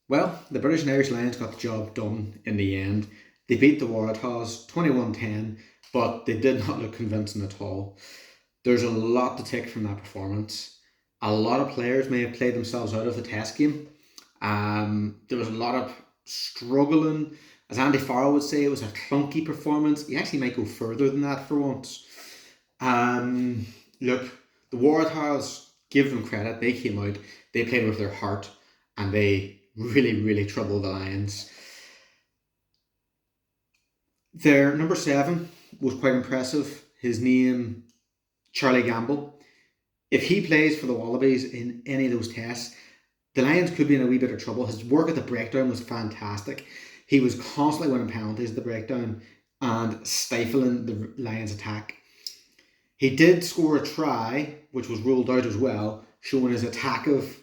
Well, the British and Irish Lions got the job done in the end. They beat the Waratahs 21-10, but they did not look convincing at all. There's a lot to take from that performance. A lot of players may have played themselves out of the test game. There was a lot of struggling. As Andy Farrell would say, it was a clunky performance. He actually might go further than that for once. Um, Look, the Waratahs, give them credit. They came out, they played with their heart, and they really, really troubled the Lions. Their number seven was quite impressive. His name, Charlie Gamble. If he plays for the Wallabies in any of those tests, the Lions could be in a wee bit of trouble. His work at the breakdown was fantastic. He was constantly winning penalties at the breakdown and stifling the Lions' attack. He did score a try, which was ruled out as well, showing his attack of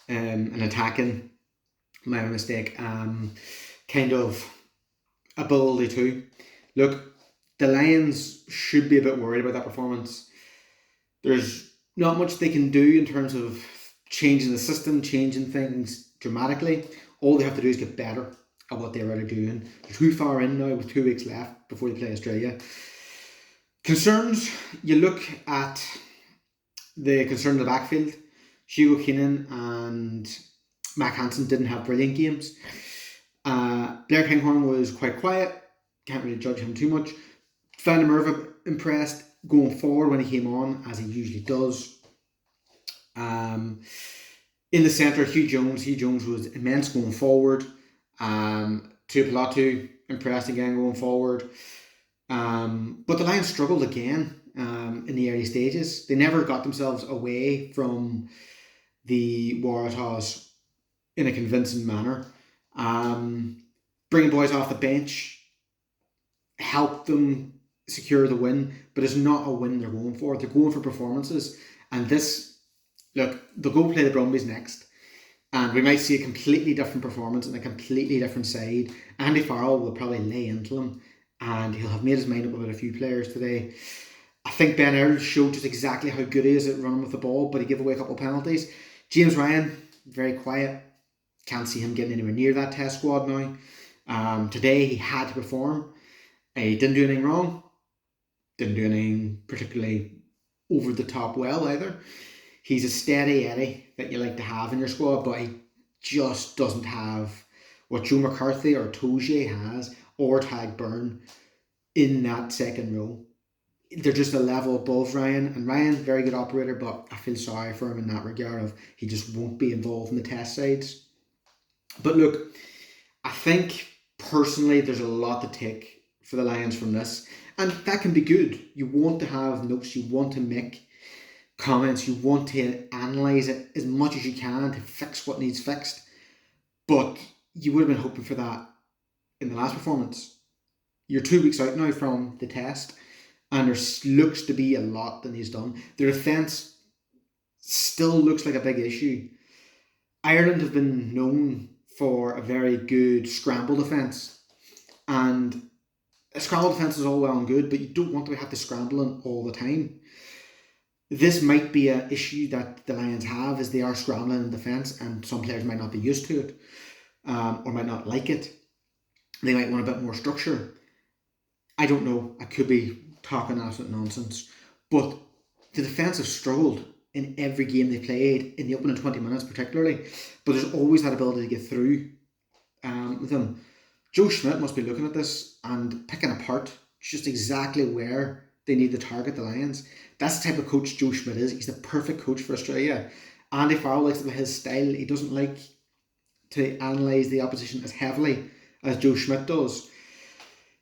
an attacking, my mistake, kind of ability too. Look, the Lions should be a bit worried about that performance. There's not much they can do in terms of changing the system, changing things dramatically. All they have to do is get better at what they're already doing. They're too far in now with 2 weeks left before they play Australia. Concerns, you look at the concern in the backfield. Hugo Keenan and Mac Hansen didn't have brilliant games. Blair Kinghorn was quite quiet. Can't really judge him too much. Found him impressed going forward when he came on, as he usually does. In the centre, Hugh Jones. Hugh Jones was immense going forward. Tuipolatu impressed again going forward. But the Lions struggled again in the early stages. They never got themselves away from the Waratahs in a convincing manner. Bringing boys off the bench helped them secure the win, but it's not a win they're going for. They're going for performances. And this, look, they'll go play the Brumbies next. And we might see a completely different performance and a completely different side. Andy Farrell will probably lay into them, and he'll have made his mind up about a few players today. I think Ben Earl showed just exactly how good he is at running with the ball, but he gave away a couple of penalties. James Ryan, very quiet. Can't see him getting anywhere near that test squad now. Today he had to perform. He didn't do anything wrong. Didn't do anything particularly over the top well either. He's a steady Eddie that you like to have in your squad, but he just doesn't have what Joe McCarthy or Toje has, or Tag Byrne in that second row. They're just a level above Ryan, and Ryan, very good operator, but I feel sorry for him in that regard of he just won't be involved in the test sides. But look, I think personally there's a lot to take for the Lions from this, and that can be good. You want to have notes, you want to make comments, you want to analyse it as much as you can to fix what needs fixed, but you would have been hoping for that in the last performance. You're 2 weeks out now from the test, and there looks to be a lot that he's done. Their defence still looks like a big issue. Ireland have been known for a very good scramble defence, and a scramble defence is all well and good, but you don't want to have to scrambling all the time. This might be an issue that the Lions have, is they are scrambling in defence, and some players might not be used to it, or might not like it. They might want a bit more structure. I don't know. I could be talking absolute nonsense. But the defence have struggled in every game they played, in the opening 20 minutes particularly. But there's always that ability to get through with them. Joe Schmidt must be looking at this and picking apart just exactly where they need to target the Lions. That's the type of coach Joe Schmidt is. He's the perfect coach for Australia. Andy Farrell likes his style. He doesn't like to analyse the opposition as heavily as Joe Schmidt does.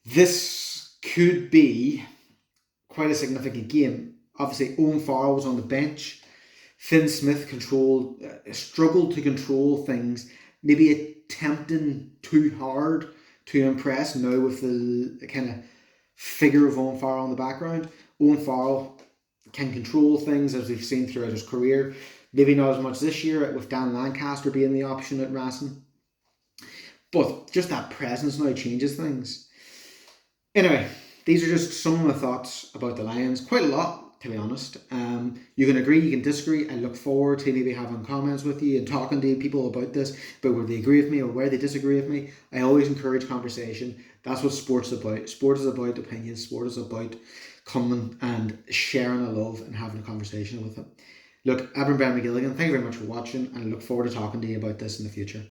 This could be quite a significant game. Obviously, Owen Farrell was on the bench. Finn Smith struggled to control things, maybe attempting too hard to impress now with the kind of figure of Owen Farrell in the background. Owen Farrell can control things, as we've seen throughout his career. Maybe not as much this year with Dan Lancaster being the option at Racing. But just that presence now changes things. Anyway, these are just some of my thoughts about the Lions. Quite a lot to be honest. You can agree, you can disagree. I look forward to maybe having comments with you and talking to people about this, but where they agree with me or where they disagree with me. I always encourage conversation. That's what sports is about. Sport is about opinions. Sport is about coming and sharing a love and having a conversation with them. Look, I've been Ben McGilligan. Thank you very much for watching, and I look forward to talking to you about this in the future.